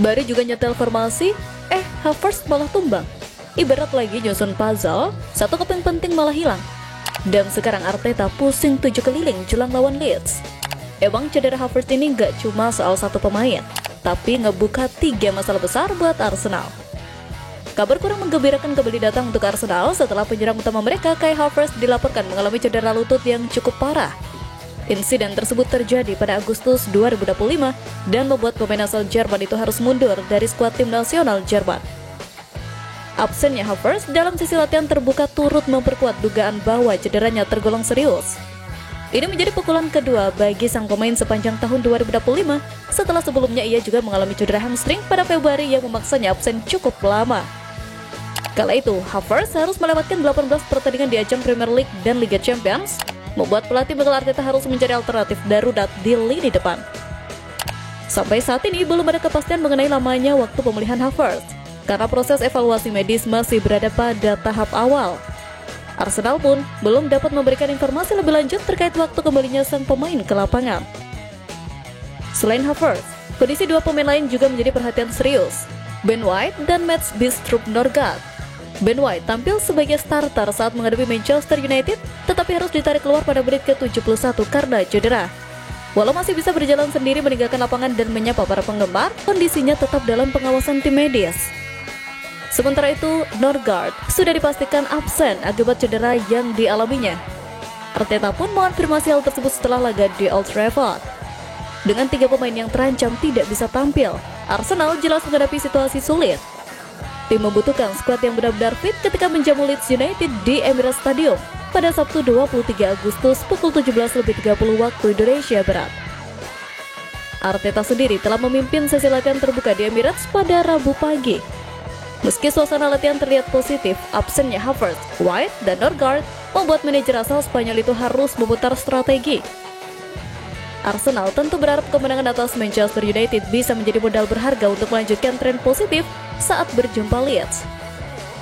Baru juga nyetel formasi, Havertz malah tumbang. Ibarat lagi nyusun puzzle, satu keping penting malah hilang. Dan sekarang Arteta pusing 7 keliling jelang lawan Leeds. Emang cedera Havertz ini gak cuma soal satu pemain, tapi ngebuka 3 masalah besar buat Arsenal. Kabar kurang menggembirakan kembali datang untuk Arsenal setelah penyerang utama mereka Kai Havertz dilaporkan mengalami cedera lutut yang cukup parah. Insiden tersebut terjadi pada Agustus 2025 dan membuat pemain asal Jerman itu harus mundur dari skuad tim nasional Jerman. Absennya Havertz dalam sesi latihan terbuka turut memperkuat dugaan bahwa cederanya tergolong serius. Ini menjadi pukulan kedua bagi sang pemain sepanjang tahun 2025 setelah sebelumnya ia juga mengalami cedera hamstring pada Februari yang memaksanya absen cukup lama. Kala itu, Havertz harus melewatkan 18 pertandingan di ajang Premier League dan Liga Champions, membuat pelatih Mikel Arteta harus mencari alternatif darurat di lini depan. Sampai saat ini belum ada kepastian mengenai lamanya waktu pemulihan Havertz, karena proses evaluasi medis masih berada pada tahap awal. Arsenal pun belum dapat memberikan informasi lebih lanjut terkait waktu kembalinya sang pemain ke lapangan. Selain Havertz, kondisi dua pemain lain juga menjadi perhatian serius, Ben White dan Mats Bistrup Nørgaard. Ben White tampil sebagai starter saat menghadapi Manchester United, tetapi harus ditarik keluar pada menit ke-71 karena cedera. Walau masih bisa berjalan sendiri meninggalkan lapangan dan menyapa para penggemar, kondisinya tetap dalam pengawasan tim medis. Sementara itu, Nørgaard sudah dipastikan absen akibat cedera yang dialaminya. Arteta pun mengonfirmasi hal tersebut setelah laga di Old Trafford. Dengan 3 pemain yang terancam tidak bisa tampil, Arsenal jelas menghadapi situasi sulit. Tim membutuhkan skuad yang benar-benar fit ketika menjamu Leeds United di Emirates Stadium pada Sabtu 23 Agustus pukul 17.30 waktu Indonesia Barat. Arteta sendiri telah memimpin sesi latihan terbuka di Emirates pada Rabu pagi. Meski suasana latihan terlihat positif, absennya Havertz, White, dan Nørgaard membuat manajer asal Spanyol itu harus memutar strategi. Arsenal tentu berharap kemenangan atas Manchester United bisa menjadi modal berharga untuk melanjutkan tren positif saat berjumpa Leeds.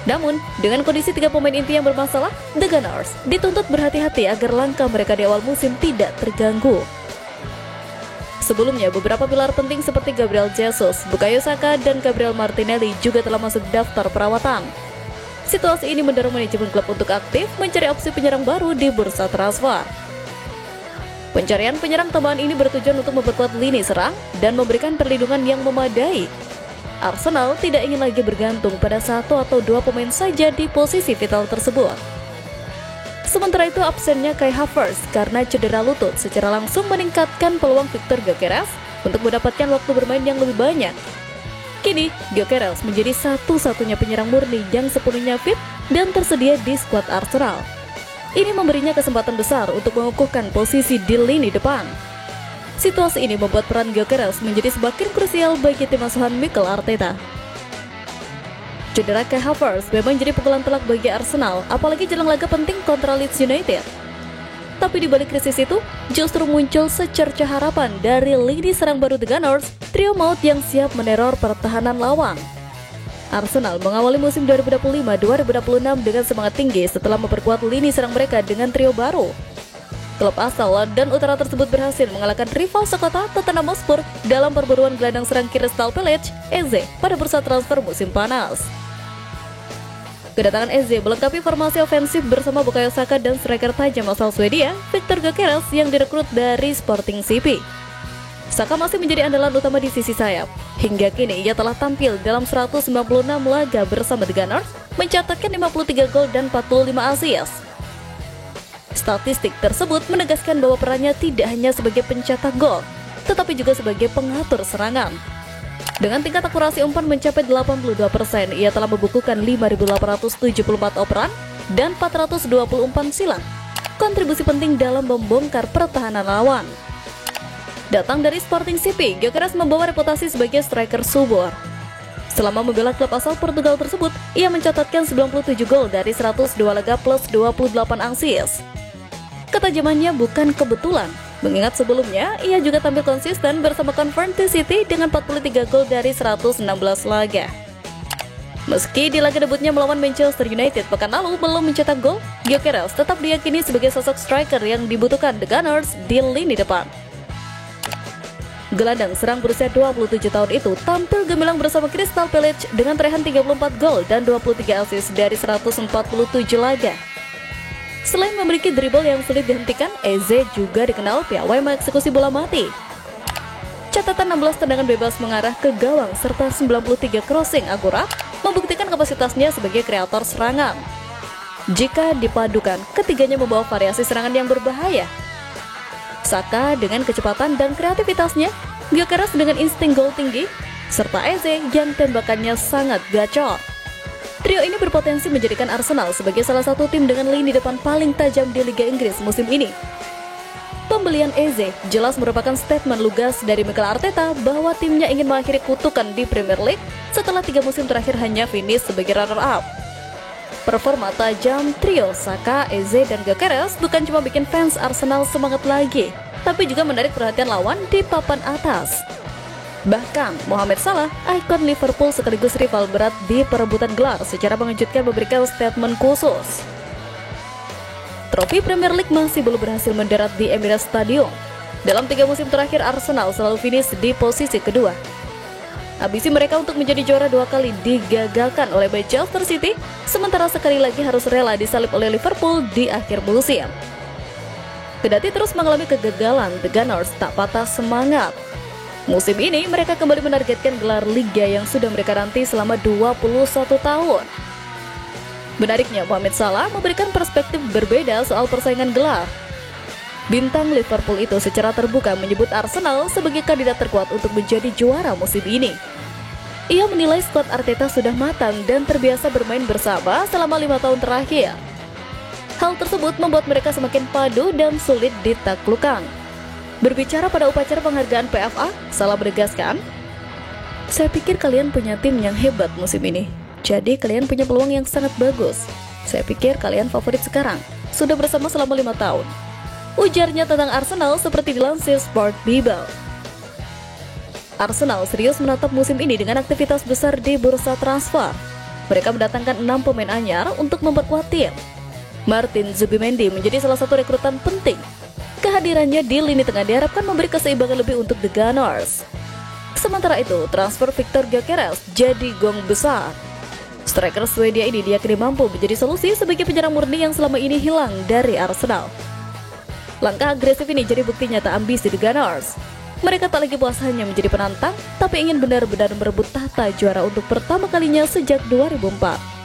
Namun, dengan kondisi 3 pemain inti yang bermasalah, The Gunners dituntut berhati-hati agar langkah mereka di awal musim tidak terganggu. Sebelumnya, beberapa pilar penting seperti Gabriel Jesus, Bukayo Saka, dan Gabriel Martinelli juga telah masuk daftar perawatan. Situasi ini mendorong manajemen klub untuk aktif mencari opsi penyerang baru di bursa transfer. Pencarian penyerang tambahan ini bertujuan untuk memperkuat lini serang dan memberikan perlindungan yang memadai. Arsenal tidak ingin lagi bergantung pada 1 atau 2 pemain saja di posisi vital tersebut. Sementara itu, absennya Kai Havertz karena cedera lutut secara langsung meningkatkan peluang Victor Gyökeres untuk mendapatkan waktu bermain yang lebih banyak. Kini, Gyökeres menjadi satu-satunya penyerang murni yang sepenuhnya fit dan tersedia di skuad Arsenal. Ini memberinya kesempatan besar untuk mengukuhkan posisi di lini depan. Situasi ini membuat peran Gyökeres menjadi semakin krusial bagi tim asuhan Mikel Arteta. Cedera Kai Havertz memang jadi pukulan telak bagi Arsenal, apalagi jelang laga penting kontra Leeds United. Tapi di balik krisis itu, justru muncul secerca harapan dari lini serang baru The Gunners, trio maut yang siap meneror pertahanan lawan. Arsenal mengawali musim 2025-2026 dengan semangat tinggi setelah memperkuat lini serang mereka dengan trio baru. Klub asal London Utara tersebut berhasil mengalahkan rival sekota Tottenham Hotspur dalam perburuan gelandang serang Crystal Palace, Eze, pada bursa transfer musim panas. Kedatangan Eze melengkapi formasi ofensif bersama Bukayo Saka dan striker tajam asal Swedia, Victor Gyökeres yang direkrut dari Sporting CP. Saka masih menjadi andalan utama di sisi sayap. Hingga kini ia telah tampil dalam 196 laga bersama The Gunners, mencatatkan 53 gol dan 45 assist. Statistik tersebut menegaskan bahwa perannya tidak hanya sebagai pencetak gol, tetapi juga sebagai pengatur serangan. Dengan tingkat akurasi umpan mencapai 82%, ia telah membukukan 5.874 operan dan 420 umpan silang. Kontribusi penting dalam membongkar pertahanan lawan. Datang dari Sporting CP, Gyökeres membawa reputasi sebagai striker subur. Selama membela klub asal Portugal tersebut, ia mencatatkan 97 gol dari 102 laga plus 28 assist. Ketajamannya bukan kebetulan, mengingat sebelumnya ia juga tampil konsisten bersama Coventry City dengan 43 gol dari 116 laga. Meski di laga debutnya melawan Manchester United pekan lalu belum mencetak gol, Gyökeres tetap diyakini sebagai sosok striker yang dibutuhkan The Gunners di lini depan. Gelandang serang berusia 27 tahun itu tampil gemilang bersama Crystal Palace dengan torehan 34 gol dan 23 assist dari 147 laga. Selain memiliki dribble yang sulit dihentikan, Eze juga dikenal piawai mengeksekusi bola mati. Catatan 16 tendangan bebas mengarah ke gawang serta 93 crossing akurat membuktikan kapasitasnya sebagai kreator serangan. Jika dipadukan, ketiganya membawa variasi serangan yang berbahaya. Saka dengan kecepatan dan kreativitasnya, Gyökeres dengan insting gol tinggi, serta Eze yang tembakannya sangat gacor. Trio ini berpotensi menjadikan Arsenal sebagai salah satu tim dengan lini depan paling tajam di Liga Inggris musim ini. Pembelian Eze jelas merupakan statement lugas dari Mikel Arteta bahwa timnya ingin mengakhiri kutukan di Premier League setelah 3 musim terakhir hanya finish sebagai runner-up. Performa tajam trio Saka, Eze, dan Gyökeres bukan cuma bikin fans Arsenal semangat lagi, tapi juga menarik perhatian lawan di papan atas. Bahkan, Mohamed Salah, ikon Liverpool sekaligus rival berat di perebutan gelar, secara mengejutkan memberikan statement khusus. Trofi Premier League masih belum berhasil mendarat di Emirates Stadium. Dalam 3 musim terakhir, Arsenal selalu finish di posisi kedua. Ambisi mereka untuk menjadi juara 2 kali digagalkan oleh Manchester City, sementara sekali lagi harus rela disalip oleh Liverpool di akhir musim. Kendati terus mengalami kegagalan, The Gunners tak patah semangat. Musim ini mereka kembali menargetkan gelar Liga yang sudah mereka nanti selama 21 tahun. Menariknya, Mohamed Salah memberikan perspektif berbeda soal persaingan gelar. Bintang Liverpool itu secara terbuka menyebut Arsenal sebagai kandidat terkuat untuk menjadi juara musim ini. Ia menilai skuad Arteta sudah matang dan terbiasa bermain bersama selama 5 tahun terakhir. Hal tersebut membuat mereka semakin padu dan sulit ditaklukkan. Berbicara pada upacara penghargaan PFA, Salah menegaskan, "Saya pikir kalian punya tim yang hebat musim ini. Jadi kalian punya peluang yang sangat bagus. Saya pikir kalian favorit sekarang. Sudah bersama selama 5 tahun. Ujarnya tentang Arsenal seperti dilansir Sport Bible. Arsenal serius menatap musim ini dengan aktivitas besar di bursa transfer. Mereka mendatangkan 6 pemain anyar untuk memperkuat tim. Martin Zubimendi menjadi salah satu rekrutan penting. Kehadirannya di lini tengah diharapkan memberi keseimbangan lebih untuk The Gunners. Sementara itu, transfer Victor Gyökeres jadi gong besar. Striker Swedia ini diyakini mampu menjadi solusi sebagai penyerang murni yang selama ini hilang dari Arsenal. Langkah agresif ini jadi bukti nyata ambisi The Gunners. Mereka tak lagi puas hanya menjadi penantang, tapi ingin benar-benar merebut tahta juara untuk pertama kalinya sejak 2004.